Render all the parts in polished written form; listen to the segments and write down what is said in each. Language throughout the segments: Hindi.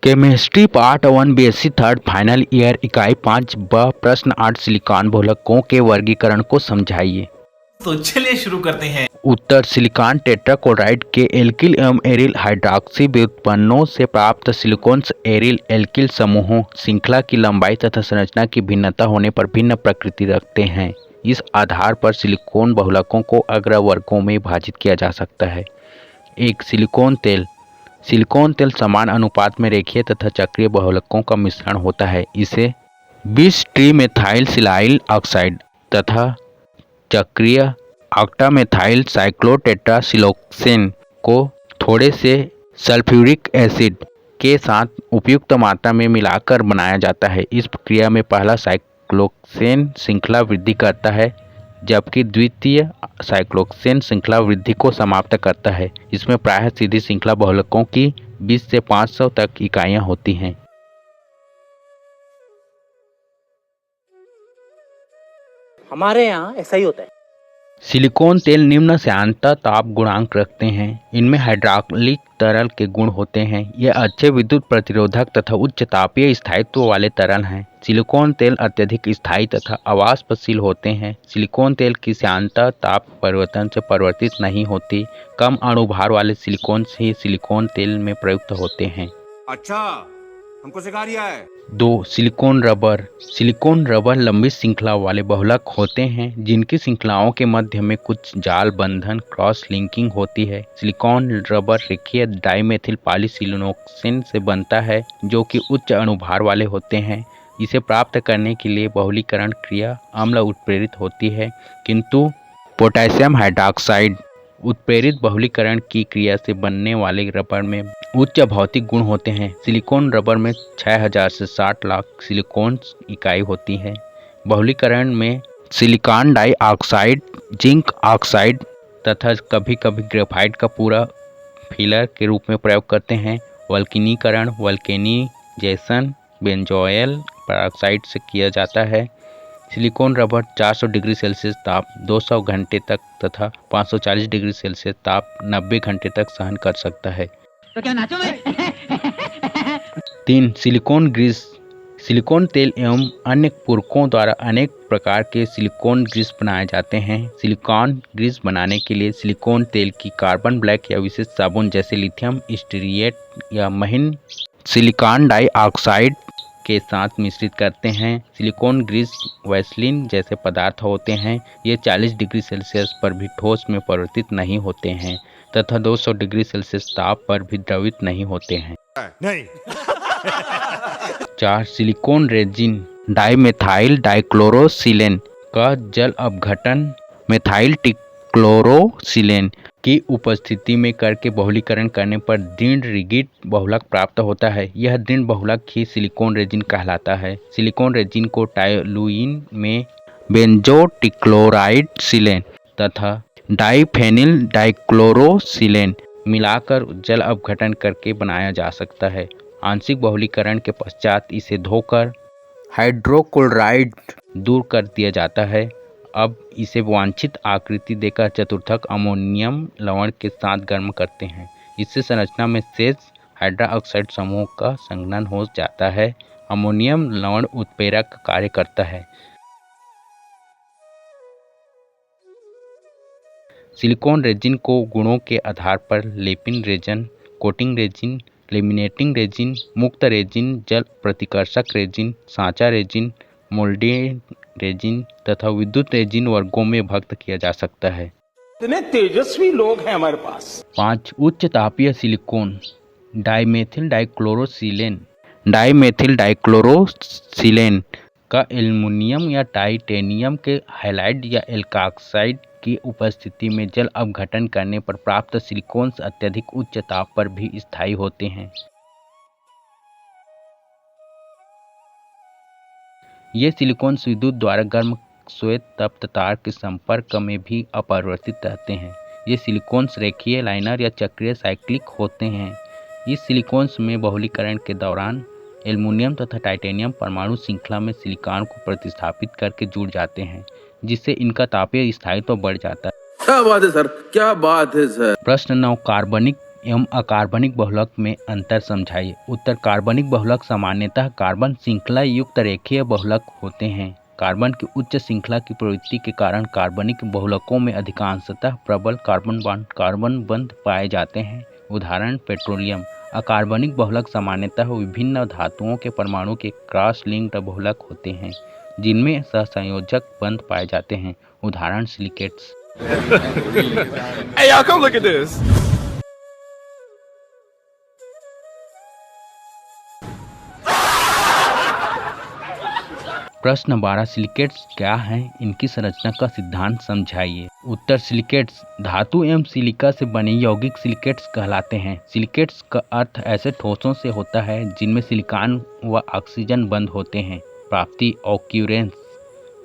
Chemistry part 1 BSc third final year इकाई 5 ब प्रश्न 8 सिलिकॉन बहुलकों के वर्गीकरण को समझाइए। तो चलिए शुरू करते हैं। उत्तर सिलिकॉन टेट्राक्लोराइड के एल्किल एवं एरिल हाइड्रॉक्सी व्युत्पन्नों से प्राप्त सिलिकॉन्स एरिल एल्किल समूहों श्रृंखला की लंबाई तथा संरचना की भिन्नता होने पर भिन्न प्रकृति रखते हैं। इस आधार पर सिलिकॉन बहुलकों को अग्रवर्गों में विभाजित किया जा सकता है। एक सिलिकॉन तेल समान अनुपात में रेखीय तथा चक्रीय बहुलकों का मिश्रण होता है। इसे 20 ट्रीमेथाइल सिलाइल ऑक्साइड तथा चक्रीय ऑक्टामेथाइल साइक्लोटेट्रासिलोक्सेन को थोड़े से सल्फ्यूरिक एसिड के साथ उपयुक्त मात्रा में मिलाकर बनाया जाता है। इस प्रक्रिया में पहला साइक्लोक्सेन श्रृंखला वृद्धि करता है जबकि द्वितीय साइक्लोक्सेन श्रृंखला वृद्धि को समाप्त करता है। इसमें प्रायः सीधी श्रृंखला बहुलकों की 20 से 500 तक इकाइयां होती हैं। हमारे यहाँ ऐसा ही होता है। सिलिकॉन तेल निम्न श्यानता ताप गुणांक रखते हैं। इनमें हाइड्रोलिक तरल के गुण होते हैं। ये अच्छे विद्युत प्रतिरोधक तथा उच्च तापीय स्थायित्व वाले तरल हैं। सिलिकॉन तेल अत्यधिक स्थायी तथा अवाष्पशील होते हैं। सिलिकॉन तेल की श्यानता ताप परिवर्तन से परिवर्तित नहीं होती। कम अणुभार वाले सिलिकॉन ही सिलिकॉन तेल में प्रयुक्त होते हैं। अच्छा, हमको सिखा रिया है। 2. सिलिकॉन रबर लंबी श्रृंखला वाले बहुलक होते हैं जिनकी श्रृंखलाओं के मध्य में कुछ जाल बंधन क्रॉस लिंकिंग होती है। सिलिकॉन रबर रेखीय डाइमेथिल पॉलीसिलिकॉन से बनता है जो कि उच्च अणुभार वाले होते हैं। इसे प्राप्त करने के लिए बहुलीकरण क्रिया अम्ल उत्प्रेरित होती है, किंतु पोटेशियम हाइड्रॉक्साइड उत्प्रेरित बहुलीकरण की क्रिया से बनने वाले रबर में उच्च भौतिक गुण होते हैं। सिलिकॉन रबर में 6000 से 60 लाख सिलिकॉन इकाई होती है। बहुलीकरण में सिलिकॉन डाइऑक्साइड, जिंक ऑक्साइड तथा कभी कभी ग्रेफाइट का पूरा फिलर के रूप में प्रयोग करते हैं। वल्कनीकरण वल्केनाइजेशन बेंजोइल पेरोक्साइड से किया जाता है। सिलिकॉन रबर 400 डिग्री सेल्सियस ताप 200 घंटे तक तथा 540 डिग्री सेल्सियस ताप 90 घंटे तक सहन कर सकता है। तो क्या नाचो मैं? 3. Silicone grease. सिलिकॉन तेल एवं अन्य पूरकों द्वारा अनेक प्रकार के सिलिकॉन ग्रीस बनाए जाते हैं। सिलिकॉन ग्रीस बनाने के लिए सिलिकॉन तेल की कार्बन ब्लैक या विशेष साबुन जैसे लिथियम स्टीरिएट या महीन सिलिकॉन डाइऑक्साइड के साथ मिश्रित करते हैं। सिलिकॉन ग्रीस वैसलीन जैसे पदार्थ होते हैं। ये 40 डिग्री सेल्सियस पर भी ठोस में परिवर्तित नहीं होते हैं तथा 200 डिग्री सेल्सियस ताप पर भी द्रवित नहीं होते हैं। नहीं। 4. Silicon resin. डाइमेथाइल डाइक्लोरोसिलेन का जल अपघटन मेथाइल ट्रिक्लोरोसिलेन की उपस्थिति में करके बहुलीकरण करने पर दृढ़ रिगिड बहुलक प्राप्त होता है। यह दृढ़ बहुलक ही सिलिकॉन रेजिन कहलाता है। सिलिकॉन रेजिन को टाइलुइन में बेंजोटिक्लोराइड सिलेन तथा डाइफेनिल डाइक्लोरोसिलेन मिलाकर जल अपघटन करके बनाया जा सकता है। आंशिक बहुलीकरण के पश्चात इसे धोकर हाइड्रोक्लोराइड दूर कर दिया जाता है। अब इसे वांछित आकृति देकर चतुर्थक अमोनियम लवण के साथ गर्म करते हैं। इससे संरचना में शेष हाइड्रोक्साइड समूह का संघनन हो जाता है। अमोनियम लवण उत्प्रेरक का कार्य करता है। सिलिकॉन रेजिन को गुणों के आधार पर लेपिन resin, coating resin, laminating resin, मुक्त रेजिन, जल प्रतिकर्षक रेजिन, सांचा रेजिन, मोल्डेड रेजिन तथा विद्युत रेजिन वर्गों में विभक्त किया जा सकता है। इतने तेजस्वी लोग हैं हमारे पास। 5. उच्च तापीय सिलिकॉन। डाइमेथिल डाइक्लोरोसिलेन का एल्युमिनियम या टाइटेनियम के हैलाइड या एल्काक्साइड की उपस्थिति में जल अपघटन करने पर प्राप्त सिलिकॉन्स अत्यधिक उच्च ताप पर भी स्थायी होते हैं। ये सिलिकॉन्स विद्युत द्वारा गर्म श्वेत तप्त तार के संपर्क में भी अपरिवर्तित रहते हैं। ये सिलिकॉन्स रेखीय लाइनर या चक्रीय साइक्लिक होते हैं। इस सिलिकॉन्स में बहुलीकरण के दौरान एल्युमिनियम तथा टाइटेनियम परमाणु श्रृंखला में सिलिकॉन को प्रतिस्थापित करके जुड़ जाते हैं, जिससे इनका तापीय स्थायित्व बढ़ जाता है। क्या बात है सर, क्या बात है सर। प्रश्न 9. कार्बनिक एवं अकार्बनिक बहुलक में अंतर समझाइए। उत्तर, कार्बनिक बहुलक सामान्यतः कार्बन श्रृंखला युक्त रेखीय बहुलक होते हैं। कार्बन की उच्च श्रृंखला की प्रवृत्ति के कारण कार्बनिक बहुलकों में अधिकांशतः प्रबल कार्बन बंध पाए जाते हैं। उदाहरण, पेट्रोलियम। अकार्बनिक बहुलक सामान्यतः विभिन्न धातुओं के परमाणु के क्रॉस लिंक्ड बहुलक होते हैं जिनमें सहसंयोजक बंध पाए जाते हैं। उदाहरण, silicates. Hey, y'all, come look at this. प्रश्न 12, सिलिकेट्स क्या हैं? इनकी संरचना का सिद्धांत समझाइए। उत्तर, सिलिकेट्स धातु एवं सिलिका से बने यौगिक सिलिकेट्स कहलाते हैं। सिलिकेट्स का अर्थ ऐसे ठोसों से होता है जिनमें सिलिकॉन व ऑक्सीजन बंद होते हैं। प्राप्ति, ऑक्यूरेंस।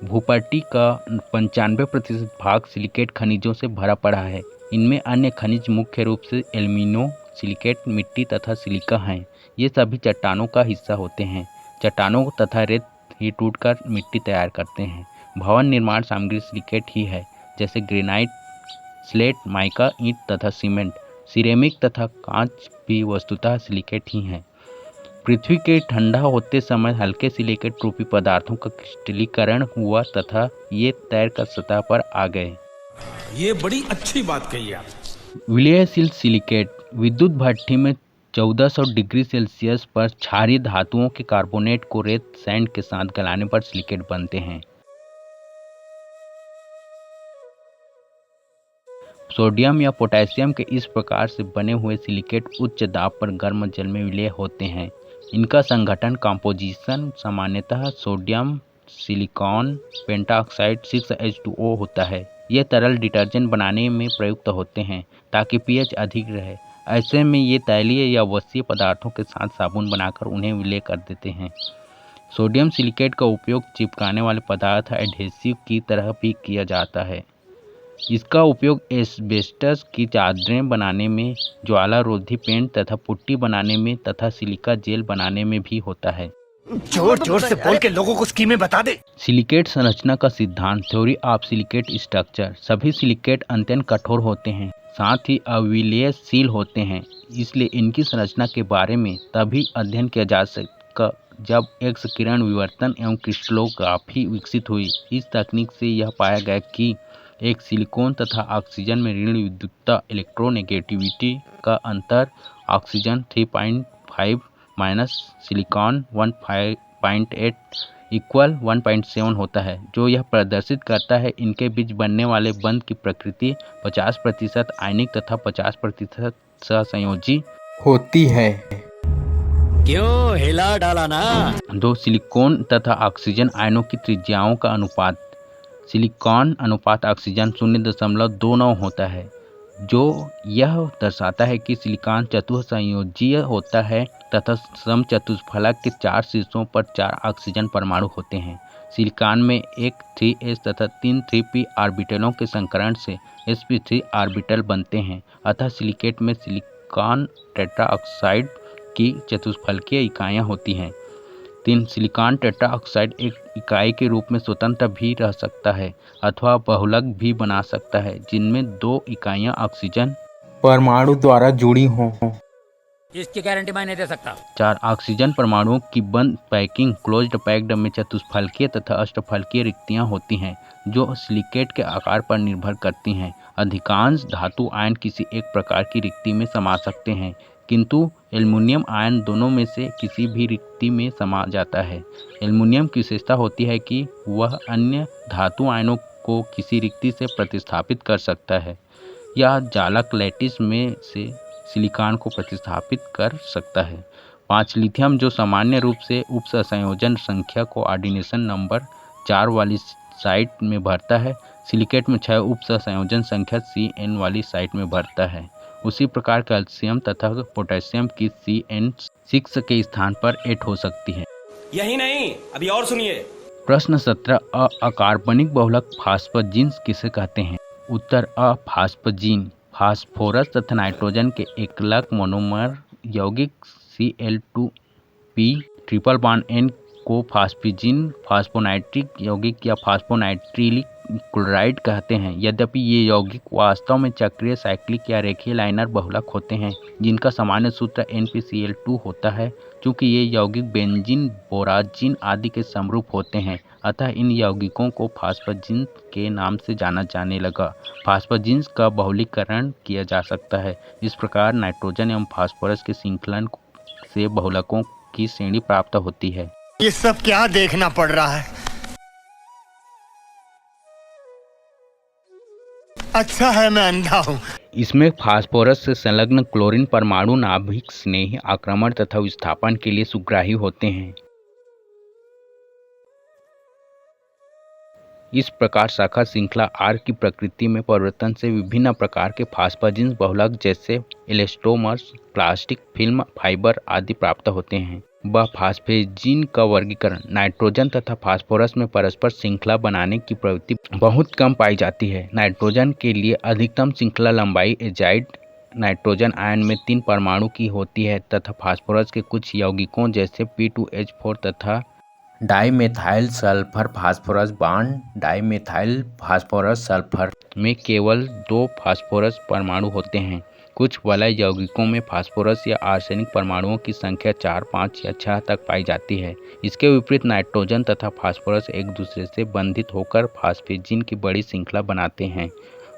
भूपट्टी का 95% भाग सिलिकेट खनिजों से भरा पड़ा है। इनमें अन्य खनिज मुख्य रूप से एल्यूमिनो, सिलिकेट, मिट्टी तथा सिलिका हैं। ये सभी चट्टानों का हिस्सा होते हैं। चट्टानों तथा रेत ही टूटकर मिट्टी तैयार करते हैं। भवन निर्माण सामग्री सिलिकेट ही है, जैसे ग्रेनाइट, स्लेट, माइका, ईंट तथा सीमेंट। सिरेमिक तथा कांच भी वस्तुतः सिलिकेट ही हैं। पृथ्वी के ठंडा होते समय हल्के सिलिकेट रूपी पदार्थों का क्रिस्टलीकरण हुआ तथा ये तैरकर सतह पर आ गए। ये बड़ी अच्छी बात कही आप। विलयशील सिलिकेट। विद्युत भट्ठी में 1400 डिग्री सेल्सियस पर क्षारीय धातुओं के कार्बोनेट को रेत सैंड के साथ गलाने पर सिलिकेट बनते हैं। सोडियम या पोटेशियम के इस प्रकार से बने हुए सिलिकेट उच्च दाब पर गर्म जल में विलय होते हैं। इनका संगठन कंपोजिशन सामान्यतः सोडियम सिलिकॉन पेंटाऑक्साइड 6H2O होता है। ये तरल डिटर्जेंट बनाने में प्रयुक्त होते हैं ताकि pH अधिक रहे। ऐसे में ये तैलीय या वसीय पदार्थों के साथ साबुन बनाकर उन्हें विलय कर देते हैं। सोडियम सिलिकेट का उपयोग चिपकाने वाले पदार्थ एडहेसिव की तरह भी किया जाता है। इसका उपयोग एस्बेस्टस की चादरें बनाने में, ज्वालारोधी पेंट तथा पुट्टी बनाने में तथा सिलिका जेल बनाने में भी होता है। जोर जोर से बोल के लोगों को स्कीमें बता दे। सिलिकेट संरचना का सिद्धांत, थ्योरी ऑफ सिलिकेट स्ट्रक्चर। सभी सिलिकेट अत्यंत कठोर होते हैं, साथ ही अविलयशील होते हैं, इसलिए इनकी संरचना के बारे में तभी अध्ययन किया जा सका जब एक्स किरण विवर्तन एवं क्रिस्टलोग्राफी विकसित हुई। इस तकनीक से यह पाया गया कि एक सिलिकॉन तथा ऑक्सीजन में ऋण विद्युतता इलेक्ट्रोनेगेटिविटी का अंतर ऑक्सीजन 3.5 माइनस सिलिकॉन 1.8 इक्वल 1.7 होता है, जो यह प्रदर्शित करता है इनके बीच बनने वाले बंध की प्रकृति 50% आयनिक तथा 50% सहसंयोजी होती है। क्यों हिला डाला ना? दो, सिलिकॉन तथा ऑक्सीजन आयनों की त्रिज्याओं का अनुपात। सिलिकॉन अनुपात ऑक्सीजन 0.29 होता है, जो यह दर्शाता है कि सिलिकॉन चतुःसंयोजीय होता है तथा समचतुष्फलक के 4 शीर्षों पर 4 ऑक्सीजन परमाणु होते हैं। सिलिकॉन में एक 3s तथा 3 3p ऑर्बिटलों के संकरण से sp3 ऑर्बिटल बनते हैं। अतः सिलिकेट में सिलिकॉन टेट्राऑक्साइड की चतुष्फलकीय इकाइयाँ होती हैं। 3, सिलिकॉन टेट्राऑक्साइड एक इकाई के रूप में स्वतंत्र भी रह सकता है अथवा बहुलक भी बना सकता है जिनमें 2 इकाइयाँ ऑक्सीजन परमाणु द्वारा जुड़ी हों। इसकी गारंटी मैं नहीं दे सकता। 4, ऑक्सीजन परमाणुओं की बंद पैकिंग क्लोज्ड पैक्ड में चतुष्फलकीय तथा अष्टफलकीय रिक्तियां होती हैं जो सिलिकेट के आकार पर निर्भर करती हैं। अधिकांश धातु आयन किसी एक प्रकार की रिक्ति में समा सकते हैं, किंतु एल्युमिनियम आयन दोनों में से किसी भी रिक्ति में समा जाता है। एल्युमिनियम की विशेषता होती है कि वह अन्य धातु आयनों को किसी रिक्ति से प्रतिस्थापित कर सकता है या जालक लैटिस में से सिलिकॉन को प्रतिस्थापित कर सकता है। 5, लिथियम जो सामान्य रूप से उप संयोजन संख्या को ऑर्डिनेशन नंबर 4 वाली साइट में भरता है, सिलिकेट में 6 उप संयोजन संख्या CN वाली साइट में भरता है। उसी प्रकार कैल्शियम तथा पोटेशियम की CN6 के स्थान पर 8 हो सकती है। यही नहीं, अभी और सुनिए। प्रश्न 17, अकार्बनिक बहुलक फास्फोजीन्स किसे कहते हैं? उत्तर, फास्फोजीन फास्फोरस तथा नाइट्रोजन के एकलक मोनोमर यौगिक Cl2p ट्रिपल बॉन्ड N को फास्पिजिन, फास्फोनाइट्रिक यौगिक या फास्फोनाइट्रिलिक क्लोराइड कहते हैं। यद्यपि ये यौगिक वास्तव में चक्रीय, साइक्लिक या रेखीय लाइनर बहुलक होते हैं, जिनका सामान्य सूत्र NaCl2 होता है। चूँकि ये यौगिक बेंजीन, बोराजीन आदि के समरूप होते हैं, अतः इन यौगिकों को फास्फाजिन्स के नाम से जाना जाने लगा। फास्फाजिन्स का बहुलीकरण किया जा सकता है। इस प्रकार नाइट्रोजन एवं फास्फोरस के श्रृंखलन से बहुलकों की श्रेणी प्राप्त होती है। ये सब क्या देखना पड़ रहा है? अच्छा है मैं अंधा हूँ। इसमें फास्फोरस से संलग्न क्लोरीन परमाणु नाभिक स्नेही आक्रमण तथा विस्थापन के लिए सुग्राही होते हैं। इस प्रकार शाखा श्रृंखला आर की प्रकृति में परिवर्तन से विभिन्न प्रकार के फास्फाजिन्स बहुलक जैसे इलास्टोमर्स, प्लास्टिक फिल्म, फाइबर आदि प्राप्त होते हैं। वह फास्फेजिन का वर्गीकरण नाइट्रोजन तथा फास्फोरस में परस्पर श्रृंखला बनाने की प्रवृत्ति बहुत कम पाई जाती है। नाइट्रोजन के लिए अधिकतम श्रृंखला लंबाई एजाइड नाइट्रोजन आयन में 3 परमाणु की होती है तथा फास्फोरस के कुछ यौगिकों जैसे P2H4 तथा dimethyl sulphur phosphorus bond dimethyl phosphorus sulphur में केवल 2 फास्फोरस परमाणु होते हैं। कुछ वलय यौगिकों में फास्फोरस या आर्सेनिक परमाणुओं की संख्या 4, 5 या 6 तक पाई जाती है। इसके विपरीत नाइट्रोजन तथा फास्फोरस एक दूसरे से बंधित होकर फास्फेजिन की बड़ी श्रृंखला बनाते हैं।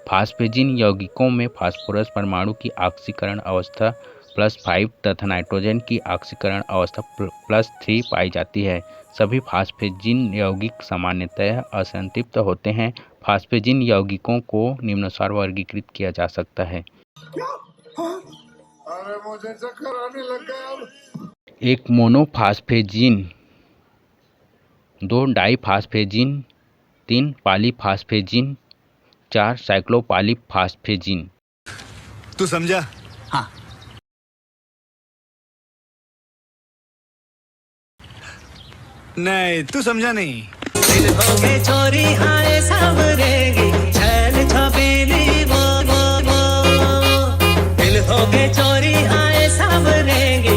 फास्फेजिन यौगिकों में फास्फोरस परमाणु की ऑक्सीकरण अवस्था +5 तथा नाइट्रोजन की ऑक्सीकरण अवस्था +3 पाई जाती है। सभी फास्फेजिन यौगिक सामान्यतः असंतृप्त होते हैं। फास्फेजिन यौगिकों को निम्नानुसार वर्गीकृत किया जा सकता है। अरे मुझे चक्कर आने लग गया अब। 1 मोनोफास्फेजिन, 2 डाइफास्फेजिन, 3 पॉलीफास्फेजिन, 4 साइक्लोपॉलीफास्फेजिन। तू समझा? हाँ। नहीं तू समझा नहीं। दिल हो गए चोरी आए सावरेगी छैल छबीली वो दिल हो गए चोरी आए सावरेगी